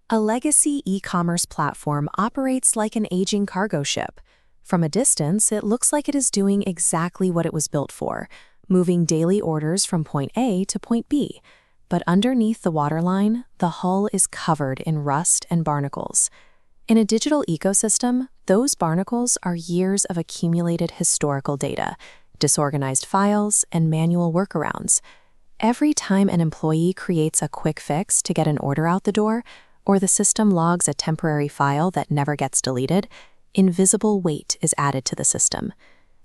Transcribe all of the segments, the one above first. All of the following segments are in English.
A legacy e-commerce platform operates like an aging cargo ship. From a distance, it looks like it is doing exactly what it was built for, moving daily orders from point A to point B. But underneath the waterline, the hull is covered in rust and barnacles. In a digital ecosystem, those barnacles are years of accumulated historical data, disorganized files, and manual workarounds. Every time an employee creates a quick fix to get an order out the door, or the system logs a temporary file that never gets deleted, invisible weight is added to the system.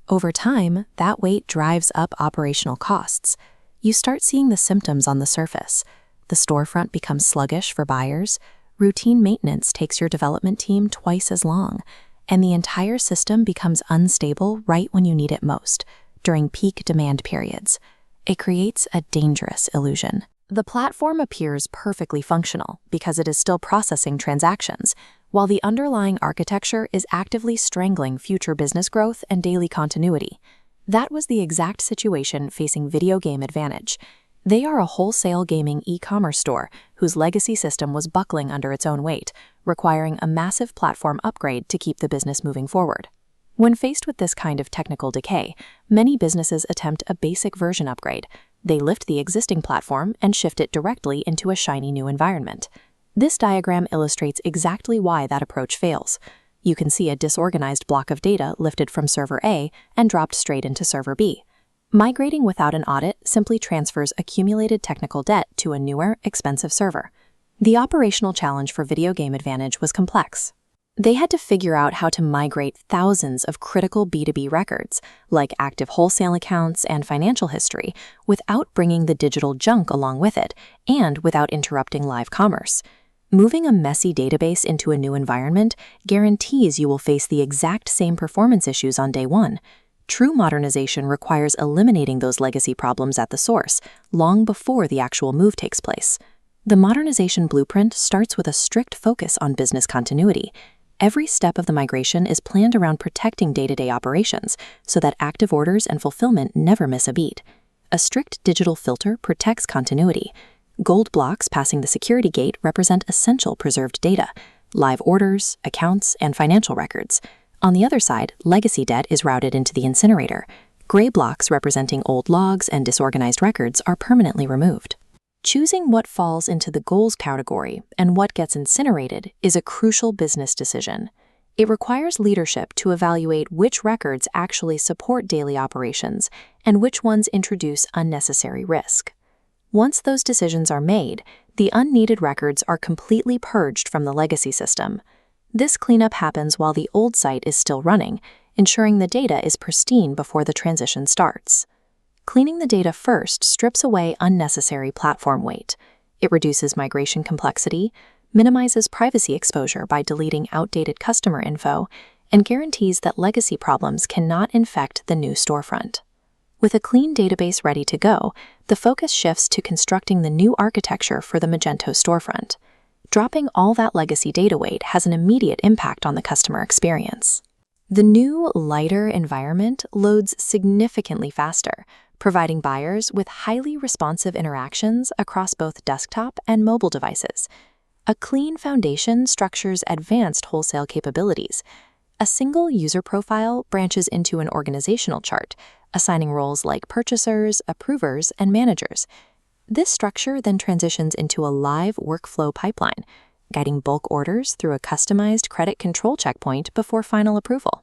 Over time, that weight drives up operational costs. You start seeing the symptoms on the surface. The storefront becomes sluggish for buyers, routine maintenance takes your development team twice as long, and the entire system becomes unstable right when you need it most, during peak demand periods. It creates a dangerous illusion. The platform appears perfectly functional because it is still processing transactions, while the underlying architecture is actively strangling future business growth and daily continuity. That was the exact situation facing Video Game Advantage. They are a wholesale gaming e-commerce store whose legacy system was buckling under its own weight, requiring a massive platform upgrade to keep the business moving forward. When faced with this kind of technical decay, many businesses attempt a basic version upgrade. They lift the existing platform and shift it directly into a shiny new environment. This diagram illustrates exactly why that approach fails. You can see a disorganized block of data lifted from server A and dropped straight into server B. Migrating without an audit simply transfers accumulated technical debt to a newer, expensive server. The operational challenge for Video Game Advantage was complex. They had to figure out how to migrate thousands of critical B2B records, like active wholesale accounts and financial history, without bringing the digital junk along with it, and without interrupting live commerce. Moving a messy database into a new environment guarantees you will face the exact same performance issues on day one. True modernization requires eliminating those legacy problems at the source, long before the actual move takes place. The modernization blueprint starts with a strict focus on business continuity. Every step of the migration is planned around protecting day-to-day operations so that active orders and fulfillment never miss a beat. A strict digital filter protects continuity. Gold blocks passing the security gate represent essential preserved data, live orders, accounts, and financial records. On the other side, legacy debt is routed into the incinerator. Gray blocks representing old logs and disorganized records are permanently removed. Choosing what falls into the goals category and what gets incinerated is a crucial business decision. It requires leadership to evaluate which records actually support daily operations and which ones introduce unnecessary risk. Once those decisions are made, the unneeded records are completely purged from the legacy system. This cleanup happens while the old site is still running, ensuring the data is pristine before the transition starts. Cleaning the data first strips away unnecessary platform weight. It reduces migration complexity, minimizes privacy exposure by deleting outdated customer info, and guarantees that legacy problems cannot infect the new storefront. With a clean database ready to go, the focus shifts to constructing the new architecture for the Magento storefront. Dropping all that legacy data weight has an immediate impact on the customer experience. The new, lighter environment loads significantly faster, providing buyers with highly responsive interactions across both desktop and mobile devices. A clean foundation structures advanced wholesale capabilities. A single user profile branches into an organizational chart, assigning roles like purchasers, approvers, and managers. This structure then transitions into a live workflow pipeline, guiding bulk orders through a customized credit control checkpoint before final approval.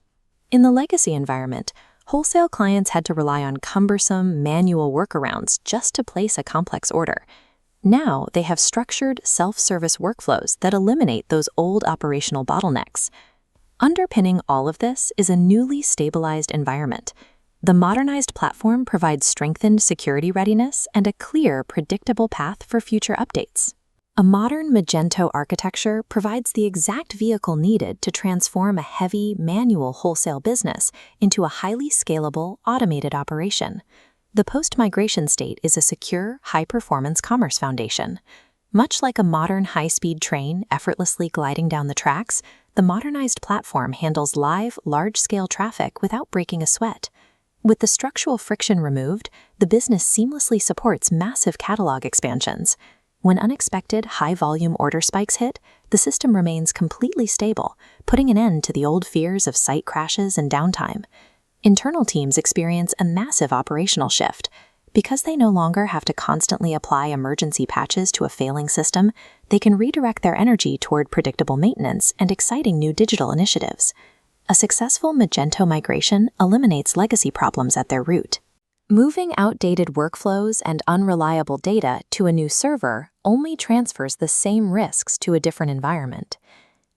In the legacy environment, wholesale clients had to rely on cumbersome, manual workarounds just to place a complex order. Now they have structured, self-service workflows that eliminate those old operational bottlenecks. Underpinning all of this is a newly stabilized environment. The modernized platform provides strengthened security readiness and a clear, predictable path for future updates. A modern Magento architecture provides the exact vehicle needed to transform a heavy, manual wholesale business into a highly scalable, automated operation. The post-migration state is a secure, high-performance commerce foundation. Much like a modern high-speed train effortlessly gliding down the tracks, the modernized platform handles live, large-scale traffic without breaking a sweat. With the structural friction removed, the business seamlessly supports massive catalog expansions. When unexpected, high-volume order spikes hit, the system remains completely stable, putting an end to the old fears of site crashes and downtime. Internal teams experience a massive operational shift. Because they no longer have to constantly apply emergency patches to a failing system, they can redirect their energy toward predictable maintenance and exciting new digital initiatives. A successful Magento migration eliminates legacy problems at their root. Moving outdated workflows and unreliable data to a new server only transfers the same risks to a different environment.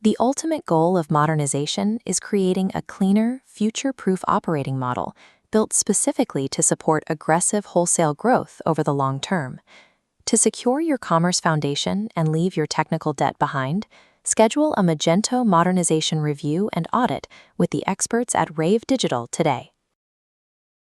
The ultimate goal of modernization is creating a cleaner, future-proof operating model built specifically to support aggressive wholesale growth over the long term. To secure your commerce foundation and leave your technical debt behind, schedule a Magento modernization review and audit with the experts at Rave Digital today.